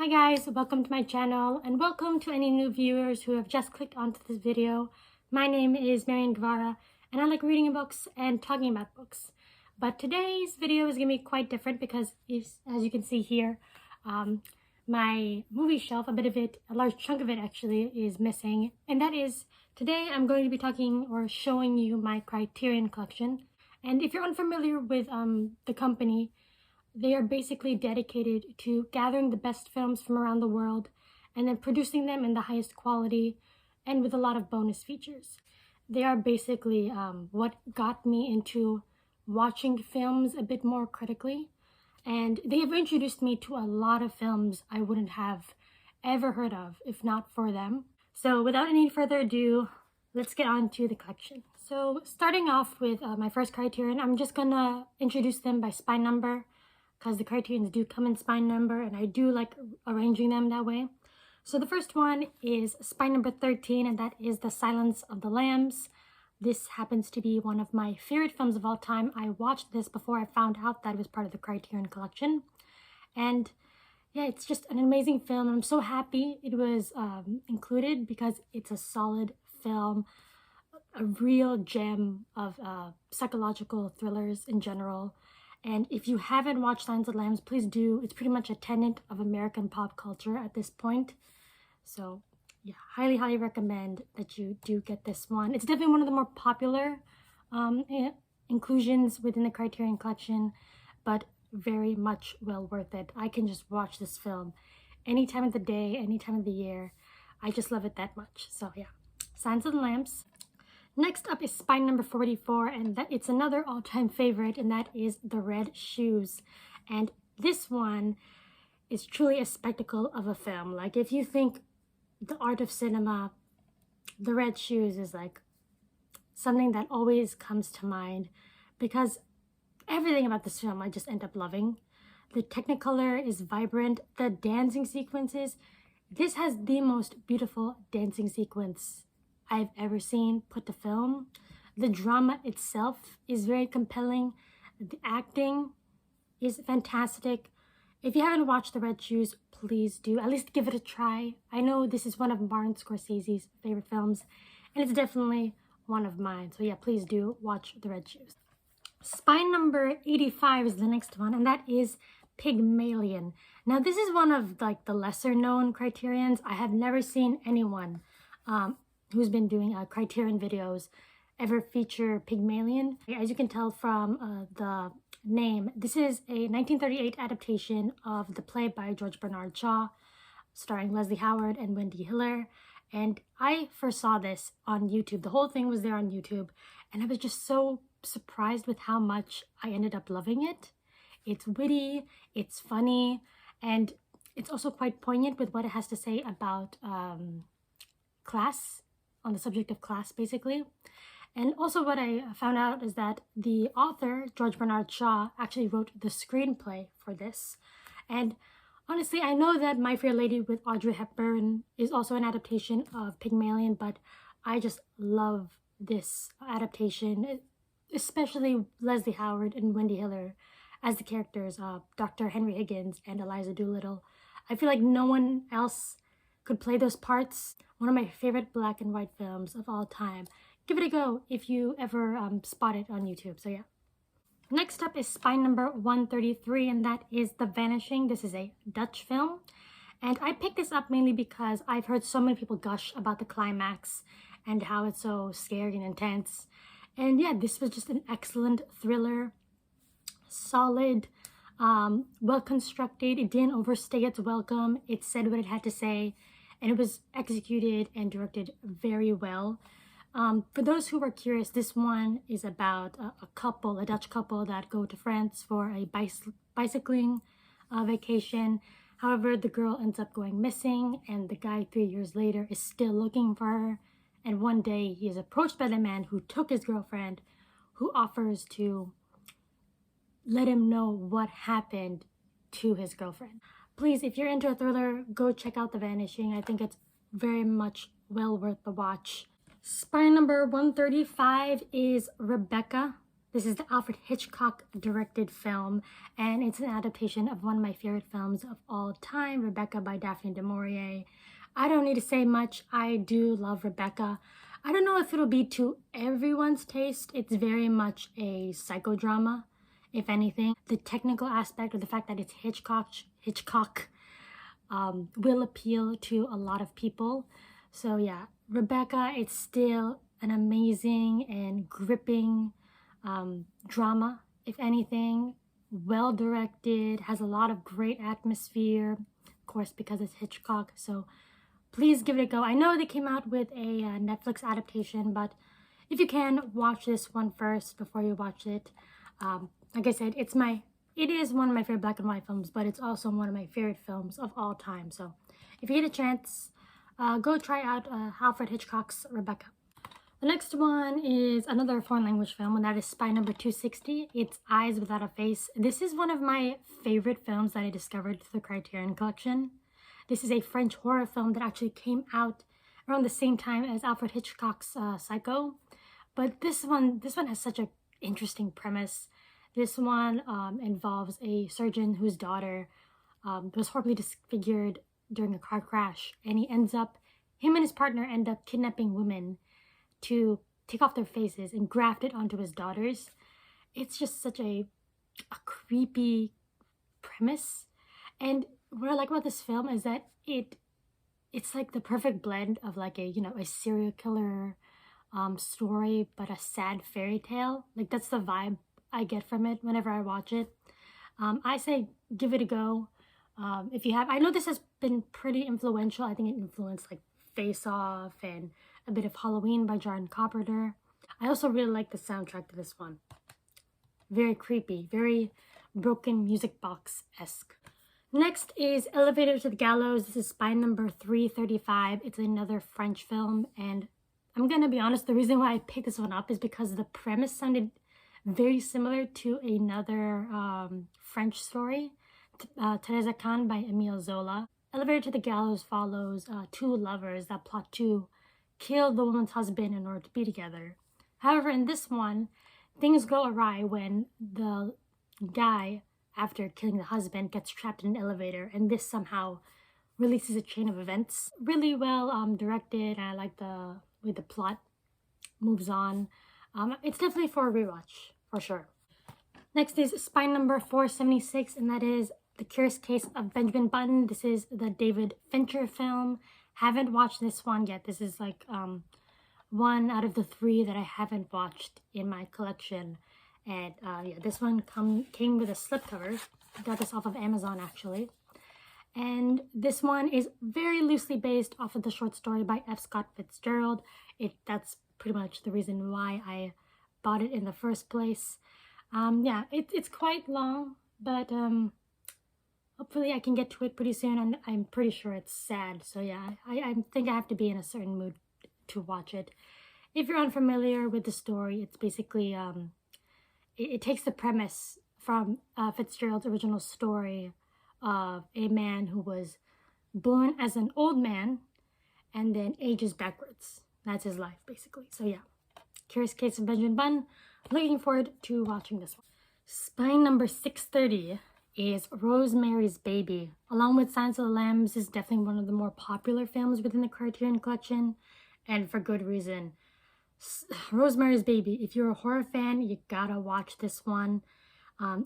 Hi guys, welcome to my channel and welcome to any new viewers who have just clicked onto this video. My name is Marianne Guevara and I like reading books and talking about books. But today's video is going to be quite different because as you can see here, my movie shelf, a large chunk of it actually is missing. And that is, today I'm going to be talking or showing you my Criterion Collection. And if you're unfamiliar with the company, they are basically dedicated to gathering the best films from around the world and then producing them in the highest quality and with a lot of bonus features. They are basically what got me into watching films a bit more critically, and they have introduced me to a lot of films I wouldn't have ever heard of if not for them. So without any further ado, let's get on to the collection. So starting off with my first Criterion, I'm just gonna introduce them by spine number, because the Criterions do come in spine number and I do like arranging them that way. So the first one is spine number 13, and that is The Silence of the Lambs. This happens to be one of my favorite films of all time. I watched this before I found out that it was part of the Criterion Collection. And yeah, it's just an amazing film. I'm so happy it was included because it's a solid film, a real gem of psychological thrillers in general. And if you haven't watched Silence of the Lambs, please do. It's pretty much a tenet of American pop culture at this point. So yeah, highly recommend that you do get this one. It's definitely one of the more popular inclusions within the Criterion Collection, but very much well worth it. I can just watch this film any time of the day, any time of the year. I just love it that much. So yeah, Silence of the Lambs. Next up is spine number 44, and it's another all-time favorite, and that is The Red Shoes. And this one is truly a spectacle of a film. Like, if you think the art of cinema, The Red Shoes is like something that always comes to mind, because everything about this film I just end up loving. The Technicolor is vibrant. The dancing sequences, this has the most beautiful dancing sequence I've ever seen put to film. The drama itself is very compelling. The acting is fantastic. If you haven't watched The Red Shoes, please do. At least give it a try. I know this is one of Martin Scorsese's favorite films, and it's definitely one of mine. So yeah, please do watch The Red Shoes. Spine number 85 is the next one, and that is Pygmalion. Now this is one of like the lesser known Criterions. I have never seen anyone who's been doing Criterion videos ever feature Pygmalion. As you can tell from the name, this is a 1938 adaptation of the play by George Bernard Shaw, starring Leslie Howard and Wendy Hiller. And I first saw this on YouTube. The whole thing was there on YouTube, and I was just so surprised with how much I ended up loving it. It's witty, it's funny, and it's also quite poignant with what it has to say about class, on the subject of class, basically. And also what I found out is that the author, George Bernard Shaw, actually wrote the screenplay for this. And honestly, I know that My Fair Lady with Audrey Hepburn is also an adaptation of Pygmalion, but I just love this adaptation, especially Leslie Howard and Wendy Hiller as the characters, Dr. Henry Higgins and Eliza Doolittle. I feel like no one else could play those parts. One of my favorite black and white films of all time. Give it a go if you ever spot it on YouTube. So yeah. Next up is spine number 133, and that is The Vanishing. This is a Dutch film, and I picked this up mainly because I've heard so many people gush about the climax and how it's so scary and intense. And yeah, this was just an excellent thriller, solid, well constructed. It didn't overstay its welcome. It said what it had to say, and it was executed and directed very well. For those who are curious, this one is about a Dutch couple that go to France for a bicycling vacation. However, the girl ends up going missing, and the guy 3 years later is still looking for her. And one day he is approached by the man who took his girlfriend, who offers to let him know what happened to his girlfriend. Please, if you're into a thriller, go check out The Vanishing. I think it's very much well worth the watch. Spine number 135 is Rebecca. This is the Alfred Hitchcock directed film, and it's an adaptation of one of my favorite films of all time, Rebecca by Daphne du Maurier. I don't need to say much. I do love Rebecca. I don't know if it'll be to everyone's taste. It's very much a psychodrama, if anything. The technical aspect, or the fact that it's Hitchcock will appeal to a lot of people. So yeah, Rebecca, it's still an amazing and gripping drama, if anything. Well directed, has a lot of great atmosphere, of course, because it's Hitchcock. So please give it a go. I know they came out with a Netflix adaptation, but if you can, watch this one first before you watch it. Like I said, it is one of my favorite black and white films, but it's also one of my favorite films of all time. So if you get a chance, go try out Alfred Hitchcock's Rebecca. The next one is another foreign language film, and that is Spy Number 260. It's Eyes Without a Face. This is one of my favorite films that I discovered through the Criterion Collection. This is a French horror film that actually came out around the same time as Alfred Hitchcock's Psycho. But this one has such an interesting premise. This one involves a surgeon whose daughter was horribly disfigured during a car crash, and him and his partner end up kidnapping women to take off their faces and graft it onto his daughters. It's just such a creepy premise. And what I like about this film is that it's like the perfect blend of like a serial killer story, but a sad fairy tale. Like, that's the vibe I get from it whenever I watch it. I say give it a go. If you have, I know this has been pretty influential. I think it influenced like Face Off and a bit of Halloween by John Carpenter. I also really like the soundtrack to this one. Very creepy, very Broken Music Box-esque. Next is Elevator to the Gallows. This is Spy Number 335. It's another French film, and I'm gonna be honest, the reason why I picked this one up is because the premise sounded very similar to another French story, Teresa Khan by Emile Zola. Elevator to the Gallows follows two lovers that plot to kill the woman's husband in order to be together. However, in this one, things go awry when the guy, after killing the husband, gets trapped in an elevator, and this somehow releases a chain of events. Really well directed, and I like the way the plot moves on. It's definitely for a rewatch, for sure. Next is Spy Number 476, and that is The Curious Case of Benjamin Button. This is the David Fincher film. Haven't watched this one yet. This is like one out of the three that I haven't watched in my collection. And yeah, this one came with a slipcover. Got this off of Amazon, actually. And this one is very loosely based off of the short story by F. Scott Fitzgerald. That's pretty much the reason why I bought it in the first place. Yeah, it's quite long, but hopefully I can get to it pretty soon, and I'm pretty sure it's sad. So yeah, I think I have to be in a certain mood to watch it. If you're unfamiliar with the story, it's basically it takes the premise from Fitzgerald's original story of a man who was born as an old man and then ages backwards. That's his life, basically. So yeah, Curious Case of Benjamin Button. Looking forward to watching this one. Spy Number 630 is Rosemary's Baby. Along with Silence of the Lambs, is definitely one of the more popular films within the Criterion Collection, and for good reason. Rosemary's Baby, if you're a horror fan, you gotta watch this one.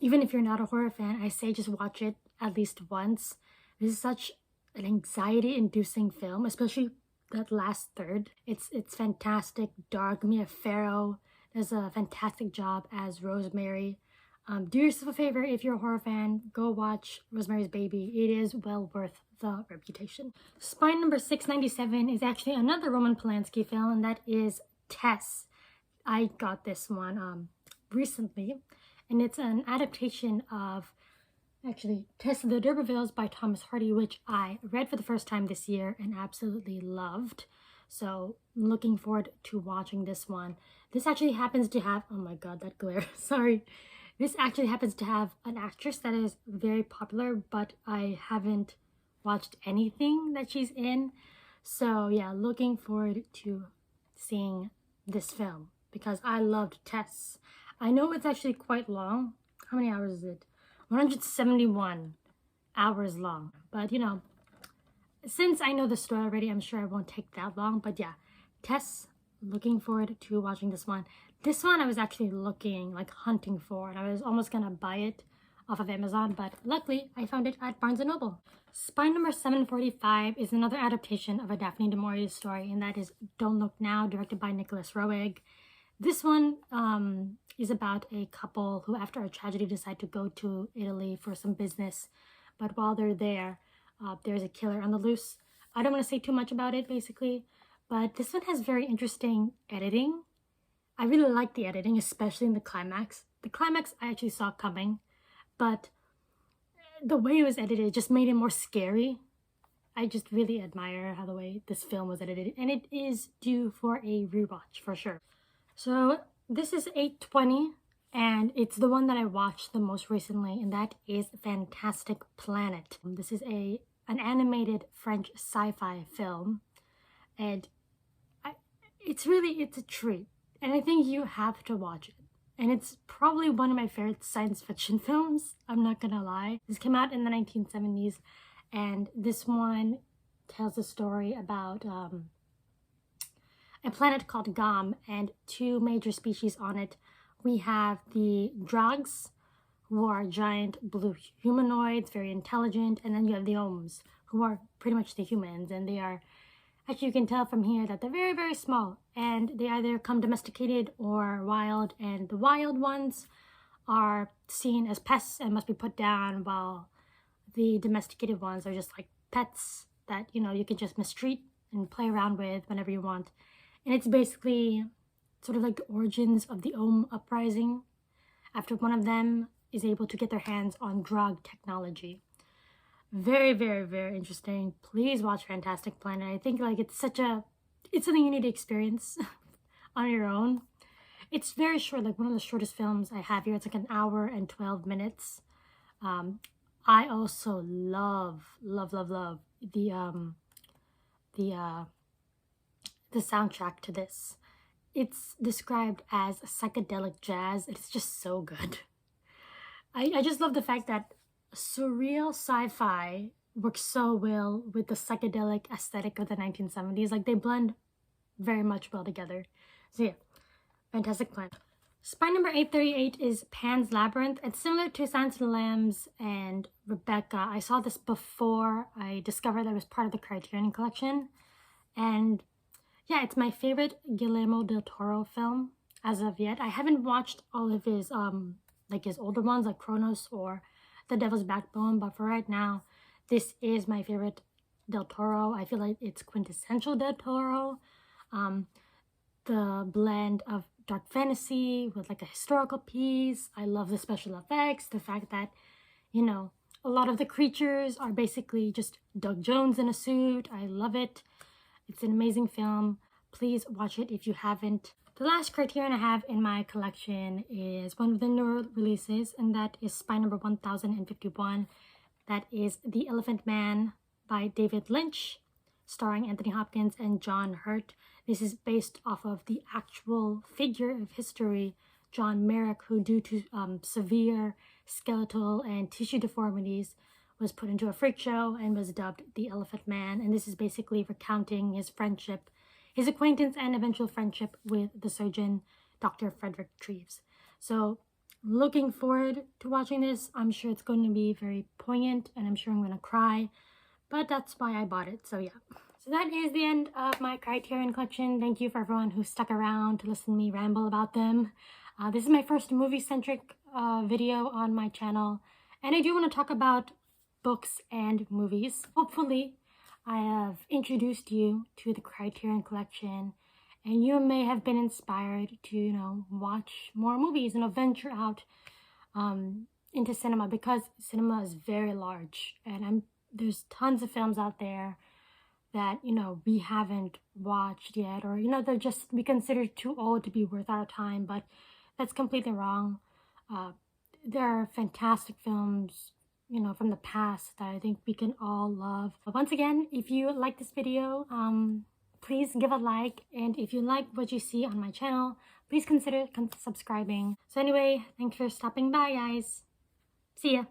Even if you're not a horror fan, I say just watch it at least once. This is such an anxiety-inducing film, especially that last third. It's fantastic, dark. Mia Farrow does a fantastic job as Rosemary. Do yourself a favor, if you're a horror fan, go watch Rosemary's Baby. It is well worth the reputation. Spy Number 697 is actually another Roman Polanski film, and that is Tess. I got this one recently, and it's an adaptation of actually Tess of the D'Urbervilles by Thomas Hardy, which I read for the first time this year and absolutely loved. So I'm looking forward to watching this one. This actually happens to have, oh my god, that glare, sorry. This actually happens to have an actress that is very popular, but I haven't watched anything that she's in. So yeah, looking forward to seeing this film because I loved Tess. I know it's actually quite long. How many hours is it? 171 hours long. But, you know, since I know the story already, I'm sure it won't take that long. But yeah, Tess, looking forward to watching this one. This one I was actually looking, like hunting for, and I was almost gonna buy it off of Amazon, but luckily I found it at Barnes & Noble. Spy number 745 is another adaptation of a Daphne du Maurier's story, and that is Don't Look Now, directed by Nicholas Roeg. This one is about a couple who, after a tragedy, decide to go to Italy for some business, but while they're there, there's a killer on the loose. I don't want to say too much about it, basically, but this one has very interesting editing. I really like the editing, especially in the climax. The climax I actually saw coming, but the way it was edited just made it more scary. I just really admire how the way this film was edited, and it is due for a rewatch for sure. So this is 820, and it's the one that I watched the most recently, and that is Fantastic Planet. This is an animated French sci-fi film, and it's a treat, and I think you have to watch it. And it's probably one of my favorite science fiction films, I'm not gonna lie. This came out in the 1970s, and this one tells a story about a planet called Gom and two major species on it. We have the Drags, who are giant blue humanoids, very intelligent, and then you have the Ohms, who are pretty much the humans, and they are, actually you can tell from here that they're very, very small, and they either come domesticated or wild, and the wild ones are seen as pests and must be put down, while the domesticated ones are just like pets that, you know, you can just mistreat and play around with whenever you want. And it's basically sort of like the origins of the Ohm uprising, after one of them is able to get their hands on drug technology. Very, very, very interesting. Please watch Fantastic Planet. I think like it's something you need to experience on your own. It's very short, like one of the shortest films I have here. It's like 1 hour and 12 minutes. I also love the soundtrack to this. It's described as psychedelic jazz. It's just so good. I just love the fact that surreal sci-fi works so well with the psychedelic aesthetic of the 1970s. Like, they blend very much well together. So yeah, Fantastic Planet. Spy number 838 is Pan's Labyrinth. It's similar to Silence of the Lambs and Rebecca. I saw this before I discovered that it was part of the Criterion Collection. And yeah, it's my favorite Guillermo del Toro film as of yet. I haven't watched all of his his older ones like Kronos or The Devil's Backbone, but for right now, this is my favorite del Toro. I feel like it's quintessential del Toro. The blend of dark fantasy with like a historical piece. I love the special effects, the fact that, you know, a lot of the creatures are basically just Doug Jones in a suit. I love it. It's an amazing film. Please watch it if you haven't. The last Criterion I have in my collection is one of the newer releases, and that is Spy number 1051. That is The Elephant Man by David Lynch, starring Anthony Hopkins and John Hurt. This is based off of the actual figure of history, John Merrick, who due to severe skeletal and tissue deformities was put into a freak show and was dubbed the Elephant Man. And this is basically recounting his friendship, his acquaintance and eventual friendship with the surgeon, Dr. Frederick Treves. So looking forward to watching this. I'm sure it's going to be very poignant, and I'm sure I'm going to cry, but that's why I bought it. So yeah. So that is the end of my Criterion Collection. Thank you for everyone who stuck around to listen to me ramble about them. This is my first movie-centric video on my channel, and I do want to talk about books and movies. Hopefully, I have introduced you to the Criterion Collection, and you may have been inspired to, you know, watch more movies and venture out into cinema, because cinema is very large, and there's tons of films out there that, you know, we haven't watched yet, or, you know, they're just, we consider too old to be worth our time, but that's completely wrong. There are fantastic films, you know, from the past that I think we can all love. But once again, if you like this video, please give a like, and if you like what you see on my channel, please consider subscribing. So anyway, thanks for stopping by, guys. See ya.